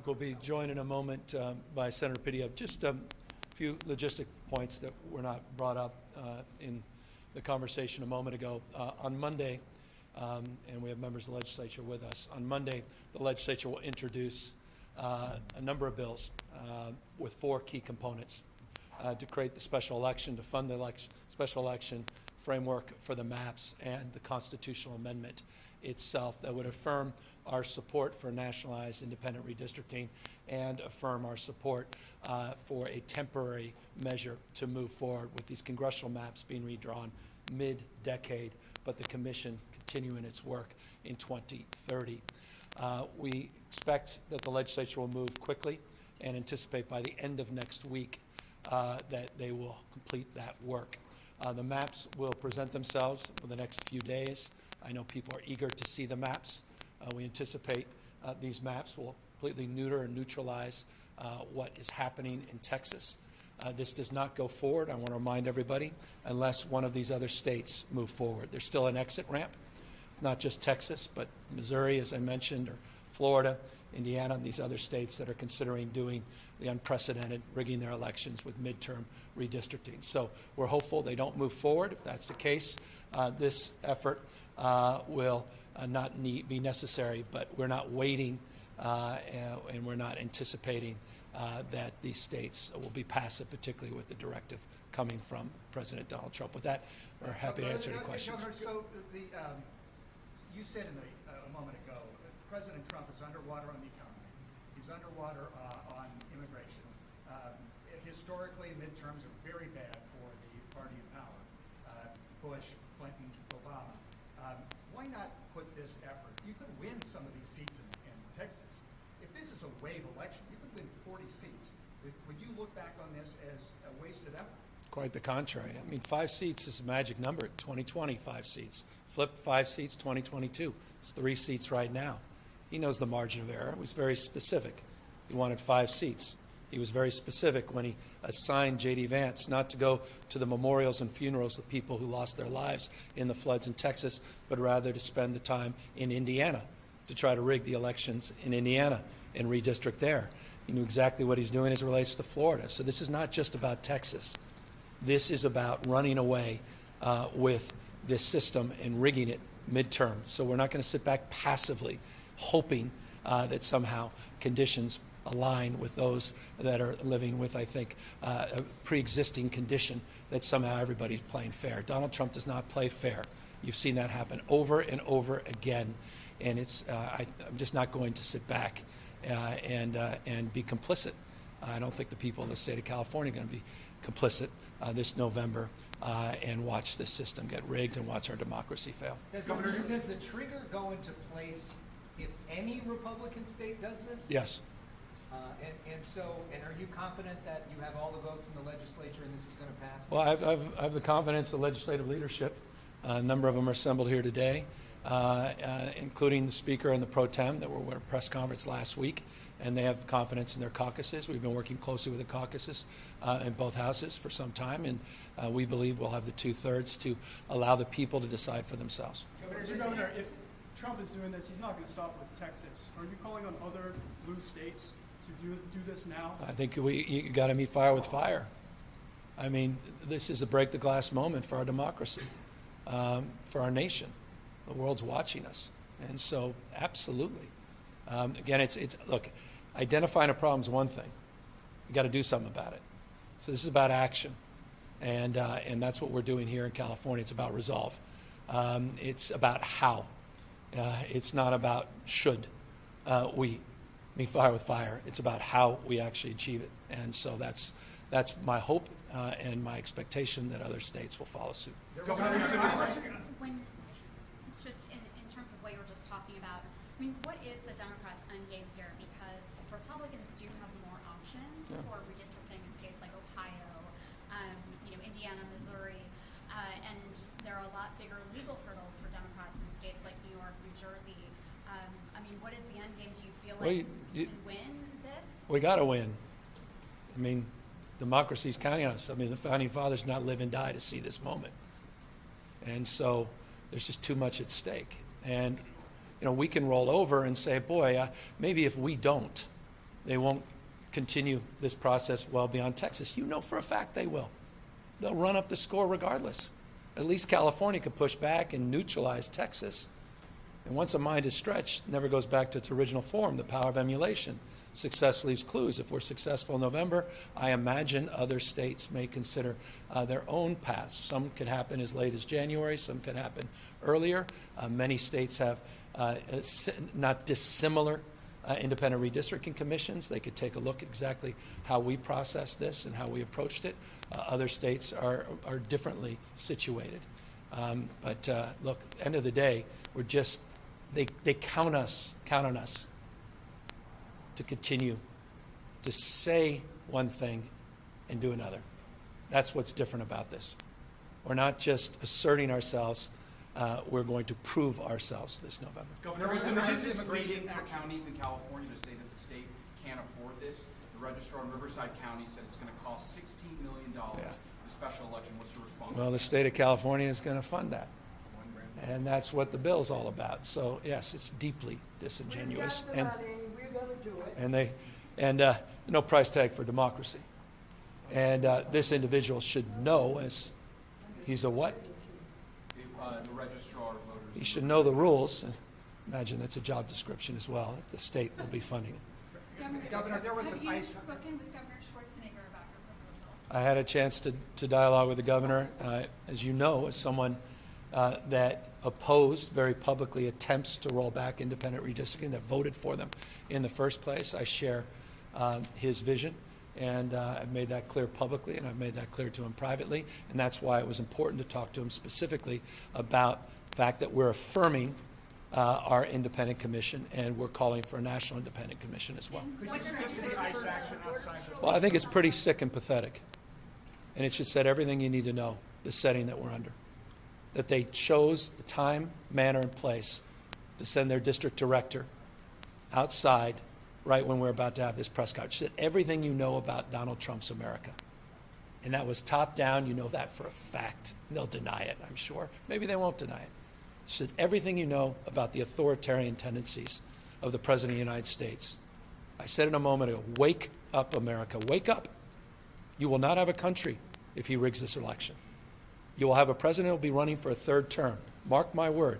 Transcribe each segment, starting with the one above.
we'll be joined in a moment by Senator Pidio. Just a few logistic points that were not brought up in the conversation a moment ago. On Monday, and we have members of the legislature with us, on Monday the legislature will introduce a number of bills with 4 key components to create the special election, to fund the special election, framework for the maps, and the constitutional amendment itself that would affirm our support for nationalized independent redistricting and affirm our support for a temporary measure to move forward with these congressional maps being redrawn mid-decade, but the commission continuing its work in 2030. We expect that the legislature will move quickly and anticipate by the end of next week that they will complete that work. The maps will present themselves for the next few days. I know people are eager to see the maps. We anticipate these maps will completely neuter and neutralize what is happening in Texas. This does not go forward, I want to remind everybody, unless one of these other states move forward. There's still an exit ramp, not just Texas, but Missouri, as I mentioned, or Florida, Indiana, and these other states that are considering doing the unprecedented, rigging their elections with midterm redistricting. So we're hopeful they don't move forward. If that's the case, this effort will not be necessary, but we're not waiting and we're not anticipating that these states will be passive, particularly with the directive coming from President Donald Trump. With that, we're happy to answer any questions. Governor, so you said a moment ago, President Trump is underwater on the economy. He's underwater on immigration. Historically, midterms are very bad for the party in power. Bush, Clinton, Obama. Why not put this effort? You could win some of these seats in Texas. If this is a wave election, you could win 40 seats. Would you look back on this as a wasted effort? Quite the contrary. I mean, 5 seats is a magic number. 2020, 5 seats. Flipped 5 seats, 2022. It's 3 seats right now. He knows the margin of error. It was very specific. He wanted 5 seats. He was very specific when he assigned J.D. Vance not to go to the memorials and funerals of people who lost their lives in the floods in Texas, but rather to spend the time in Indiana to try to rig the elections in Indiana and redistrict there. He knew exactly what he's doing as it relates to Florida. So this is not just about Texas. This is about running away with this system and rigging it midterm. So we're not going to sit back passively hoping that somehow conditions align with those that are living with, I think, a pre-existing condition that somehow everybody's playing fair. Donald Trump does not play fair. You've seen that happen over and over again, and it's I'm just not going to sit back and be complicit. I don't think the people of the state of California are going to be complicit this November and watch this system get rigged and watch our democracy fail. Does the trigger go into place if any Republican state does this? Yes. And are you confident that you have all the votes in the legislature and this is going to pass? Well, I have the confidence of legislative leadership. A number of them are assembled here today, including the Speaker and the Pro Tem that were at a press conference last week, and they have confidence in their caucuses. We've been working closely with the caucuses in both houses for some time, and we believe we'll have the 2/3 to allow the people to decide for themselves. Governor, if Trump is doing this, he's not going to stop with Texas. Are you calling on other blue states to do this now? I think you got to meet fire with fire. I mean, this is a break the glass moment for our democracy, for our nation. The world's watching us, and so absolutely. Again, it's look, identifying a problem is one thing. You got to do something about it. So this is about action, and that's what we're doing here in California. It's about resolve. It's about how. It's not about should we meet fire with fire. It's about how we actually achieve it, and so that's my hope and my expectation that other states will follow suit. Just in terms of what you were just talking about, I mean, what is the Democrats' endgame here? Because Republicans do have more options for redistricting in states like Ohio, Indiana, Missouri, and there are a lot bigger legal hurdles for Democrats in states like New York, New Jersey. I mean, what is the endgame? Do you feel like you can win this? We got to win. I mean, democracy's counting on us. I mean, the founding fathers did not live and die to see this moment, and so there's just too much at stake. And we can roll over and say, boy, maybe if we don't, they won't continue this process well beyond Texas. You know for a fact they will. They'll run up the score regardless. At least California could push back and neutralize Texas. And once a mind is stretched, it never goes back to its original form, the power of emulation. Success leaves clues. If we're successful in November, I imagine other states may consider their own paths. Some could happen as late as January. Some could happen earlier. Many states have not dissimilar independent redistricting commissions. They could take a look at exactly how we process this and how we approached it. Other states are differently situated. But look, at the end of the day, we're just, they count on us to continue to say one thing and do another. That's what's different about this. We're not just asserting ourselves, we're going to prove ourselves this November. Governor, was there legislation for counties in California to say that the state can't afford this? The registrar in Riverside County said it's going to cost $16 million. Yeah. The special election. What's your response? Well, the state of California is going to fund that. And that's what the bill's all about. So, yes, it's deeply disingenuous. We've got the money. We're going to do it. And no price tag for democracy. And this individual should know, as he's a what? The registrar of voters. He should know the rules. Imagine that's a job description as well. The state will be funding it. Governor, there was have an you ice. spoken with Governor Schwarzenegger about your proposal? I had a chance to dialogue with the governor. As you know, as someone that opposed very publicly attempts to roll back independent redistricting, that voted for them in the first place, I share his vision. And I've made that clear publicly, and I've made that clear to him privately. And that's why it was important to talk to him specifically about the fact that we're affirming our independent commission, and we're calling for a national independent commission as well. Could you speak to the ICE action outside the... Well, I think it's pretty sick and pathetic. And it should set everything you need to know, the setting that we're under. That they chose the time, manner, and place to send their district director outside right when we're about to have this press conference. Said everything you know about Donald Trump's America. And that was top down. You know that for a fact. They'll deny it, I'm sure. Maybe they won't deny it. Said everything you know about the authoritarian tendencies of the President of the United States. I said it a moment ago, wake up, America. Wake up. You will not have a country if he rigs this election. You will have a president who will be running for a third term. Mark my word.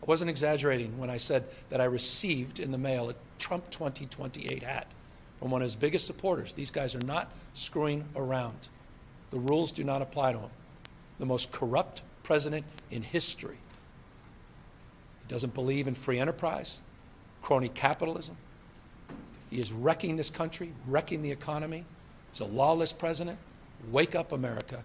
I wasn't exaggerating when I said that I received in the mail a Trump 2028 hat from one of his biggest supporters. These guys are not screwing around. The rules do not apply to him. The most corrupt president in history. He doesn't believe in free enterprise, crony capitalism. He is wrecking this country, wrecking the economy. He's a lawless president. Wake up, America.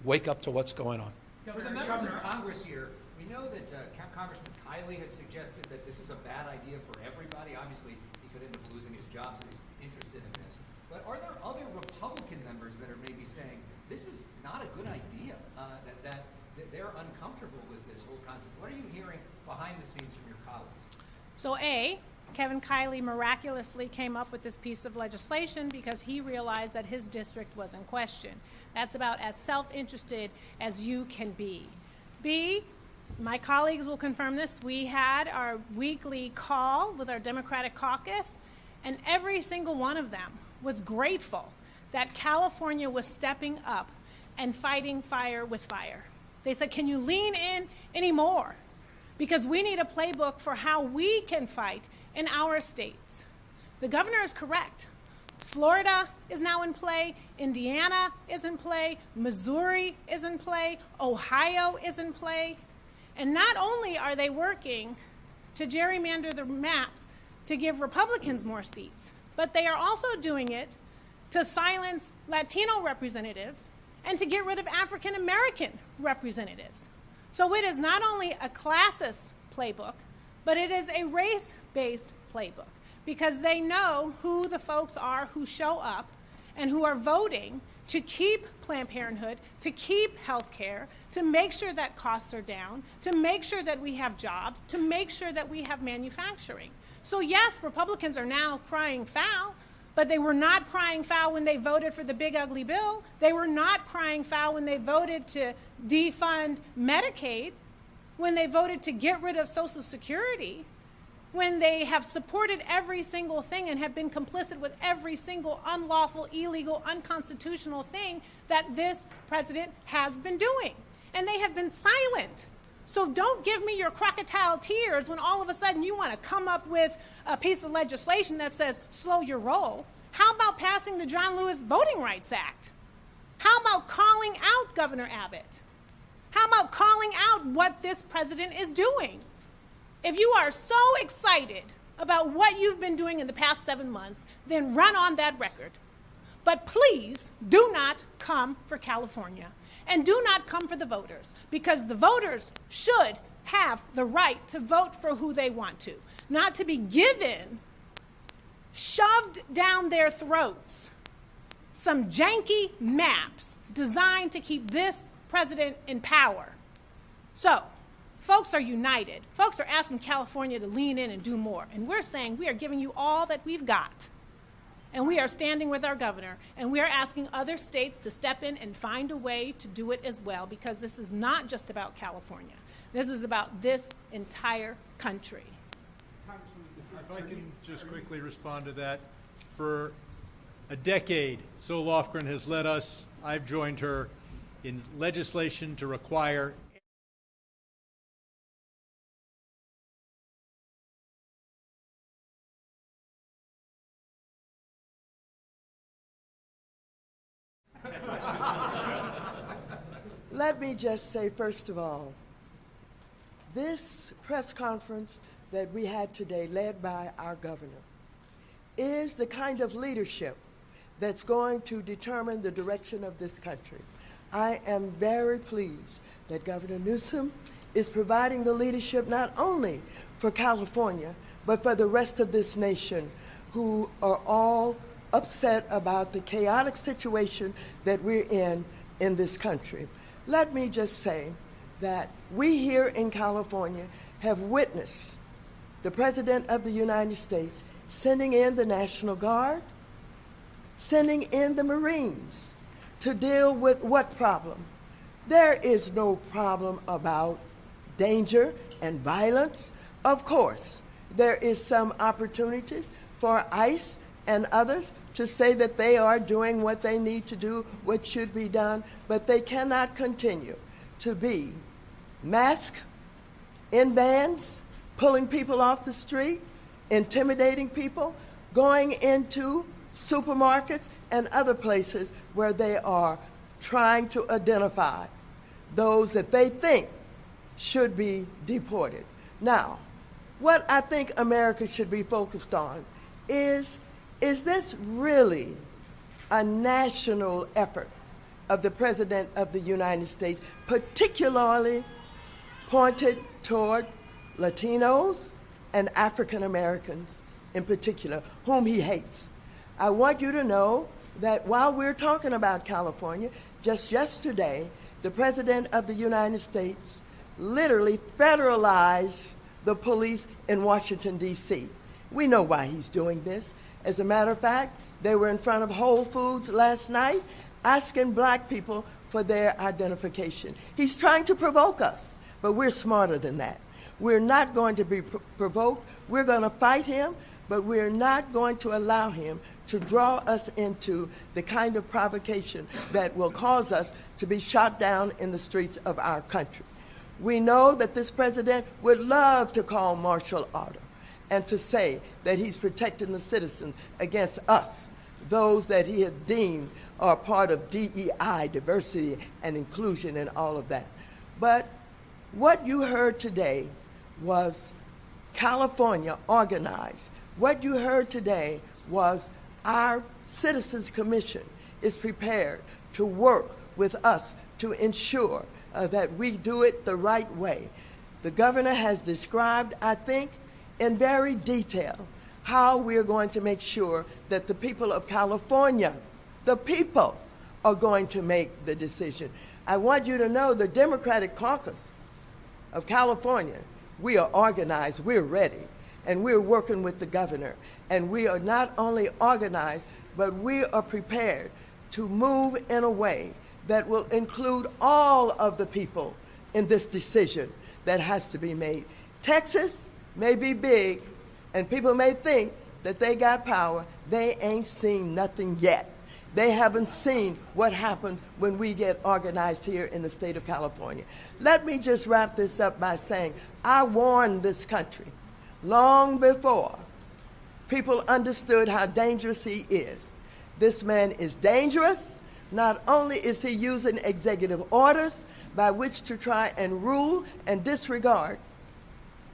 Wake up to what's going on. For the members of Congress here, we know that Congressman Kiley has suggested that this is a bad idea for everybody. Obviously, he could end up losing his job, so he's interested in this. But are there other Republican members that are maybe saying this is not a good idea, that they're uncomfortable with this whole concept? What are you hearing behind the scenes from your colleagues? So Kevin Kiley miraculously came up with this piece of legislation because he realized that his district was in question. That's about as self-interested as you can be. B, my colleagues will confirm this, we had our weekly call with our Democratic caucus, and every single one of them was grateful that California was stepping up and fighting fire with fire. They said, can you lean in anymore? Because we need a playbook for how we can fight in our states. The governor is correct. Florida is now in play. Indiana is in play. Missouri is in play. Ohio is in play. And not only are they working to gerrymander the maps to give Republicans more seats, but they are also doing it to silence Latino representatives and to get rid of African American representatives. So it is not only a classist playbook, but it is a race-based playbook because they know who the folks are who show up and who are voting to keep Planned Parenthood, to keep health care, to make sure that costs are down, to make sure that we have jobs, to make sure that we have manufacturing. So yes, Republicans are now crying foul, but they were not crying foul when they voted for the big ugly bill. They were not crying foul when they voted to defund Medicaid, when they voted to get rid of Social Security. when they have supported every single thing and have been complicit with every single unlawful, illegal, unconstitutional thing that this president has been doing. And they have been silent. So don't give me your crocodile tears when all of a sudden you want to come up with a piece of legislation that says slow your roll. How about passing the John Lewis Voting Rights Act? How about calling out Governor Abbott? How about calling out what this president is doing? If you are so excited about what you've been doing in the past 7 months, then run on that record. But please do not come for California, and do not come for the voters, because the voters should have the right to vote for who they want to, not to be given, shoved down their throats, some janky maps designed to keep this president in power. So, folks are united. Folks are asking California to lean in and do more. And we're saying we are giving you all that we've got. And we are standing with our governor. And we are asking other states to step in and find a way to do it as well, because this is not just about California. This is about this entire country. If I can just quickly respond to that. For a decade, Sol Lofgren has led us, I've joined her, in legislation to require Let me just say, first of all, this press conference that we had today, led by our governor, is the kind of leadership that's going to determine the direction of this country. I am very pleased that Governor Newsom is providing the leadership not only for California, but for the rest of this nation, who are all upset about the chaotic situation that we're in this country. Let me just say that we here in California have witnessed the President of the United States sending in the National Guard, sending in the Marines to deal with what problem? There is no problem about danger and violence. Of course, there is some opportunities for ICE and others to say that they are doing what they need to do, what should be done, but they cannot continue to be masked in vans, pulling people off the street, intimidating people, going into supermarkets and other places where they are trying to identify those that they think should be deported. Now, what I think America should be focused on is this really a national effort of the President of the United States, particularly pointed toward Latinos and African Americans in particular, whom he hates? I want you to know that while we're talking about California, just yesterday, the President of the United States literally federalized the police in Washington, D.C. We know why he's doing this. As a matter of fact, they were in front of Whole Foods last night asking black people for their identification. He's trying to provoke us, but we're smarter than that. We're not going to be provoked. We're going to fight him, but we're not going to allow him to draw us into the kind of provocation that will cause us to be shot down in the streets of our country. We know that this president would love to call martial order and to say that he's protecting the citizens against us, those that he had deemed are part of DEI, diversity and inclusion and all of that. But what you heard today was California organized. What you heard today was our Citizens Commission is prepared to work with us to ensure that we do it the right way. The governor has described, I think, in very detail how we're going to make sure that the people of California, the people, are going to make the decision. I want you to know the Democratic Caucus of California, we are organized, we're ready, and we're working with the governor. And we are not only organized, but we are prepared to move in a way that will include all of the people in this decision that has to be made. Texas may be big, And people may think that they got power. They ain't seen nothing yet. They haven't seen what happens when we get organized here in the state of California. Let me just wrap this up by saying I warned this country long before people understood how dangerous he is. This man is dangerous. Not only is he using executive orders by which to try and rule and disregard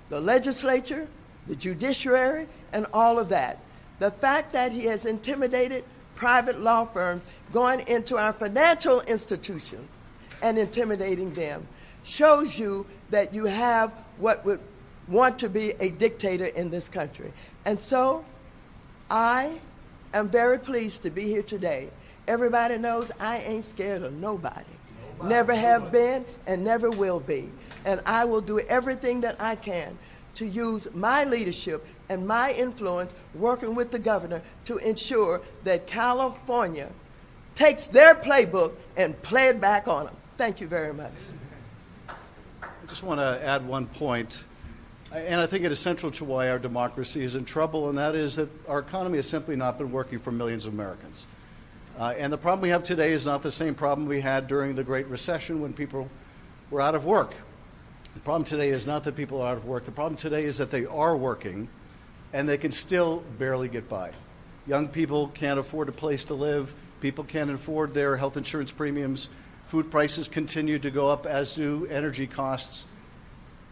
the legislature, the judiciary, and all of that. The fact that he has intimidated private law firms going into our financial institutions and intimidating them shows you that you have what would want to be a dictator in this country. And so I am very pleased to be here today. Everybody knows I ain't scared of nobody. Never have been and never will be. And I will do everything that I can to use my leadership and my influence working with the governor to ensure that California takes their playbook and play it back on them. Thank you very much. I just want to add one point, and I think it is central to why our democracy is in trouble, and that is that our economy has simply not been working for millions of Americans. And the problem we have today is not the same problem we had during the Great Recession when people were out of work. The problem today is not that people are out of work. The problem today is that they are working and they can still barely get by. Young people can't afford a place to live. People can't afford their health insurance premiums. Food prices continue to go up, as do energy costs.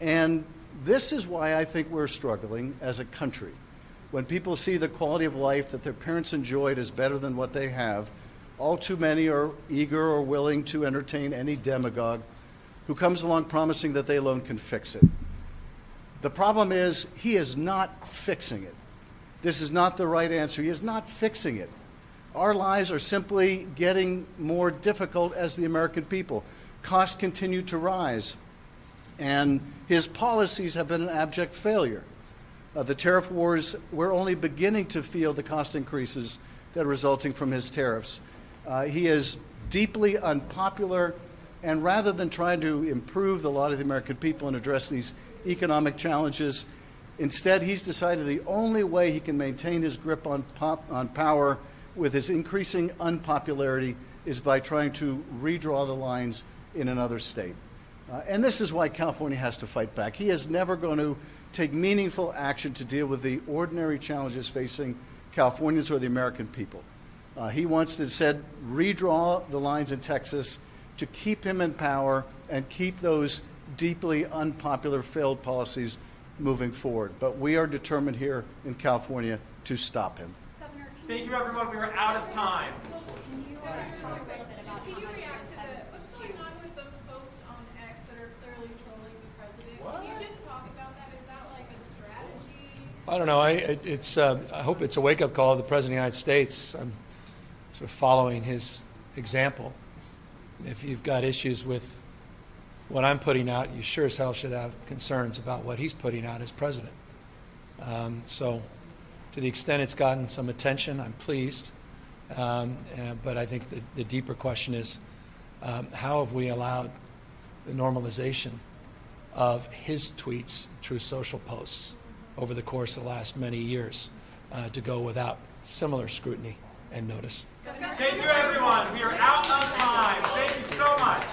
And this is why I think we're struggling as a country. When people see the quality of life that their parents enjoyed is better than what they have, all too many are eager or willing to entertain any demagogue who comes along promising that they alone can fix it. The problem is he is not fixing it. This is not the right answer. He is not fixing it. Our lives are simply getting more difficult as the American people. Costs continue to rise, and his policies have been an abject failure. The tariff wars, we're only beginning to feel the cost increases that are resulting from his tariffs. He is deeply unpopular, and rather than trying to improve the lot of the American people and address these economic challenges, instead he's decided the only way he can maintain his grip on power with his increasing unpopularity is by trying to redraw the lines in another state. And this is why California has to fight back. He is never going to take meaningful action to deal with the ordinary challenges facing Californians or the American people. He wants to instead redraw the lines in Texas to keep him in power and keep those deeply unpopular failed policies moving forward. But we are determined here in California to stop him. Governor, Thank you, everyone. We are out of time. can you talk a little bit about Can how you much react to you're what's going on with those posts on X that are clearly trolling the president? What? Can you just talk about that? Is that like a strategy? I don't know. I hope it's a wake-up call to the President of the United States. I'm sort of following his example. If you've got issues with what I'm putting out, you sure as hell should have concerns about what he's putting out as president. So to the extent it's gotten some attention, I'm pleased. But I think the deeper question is, how have we allowed the normalization of his tweets through social posts over the course of the last many years to go without similar scrutiny and notice? Thank you, everyone. We are out of time. Thank you so much.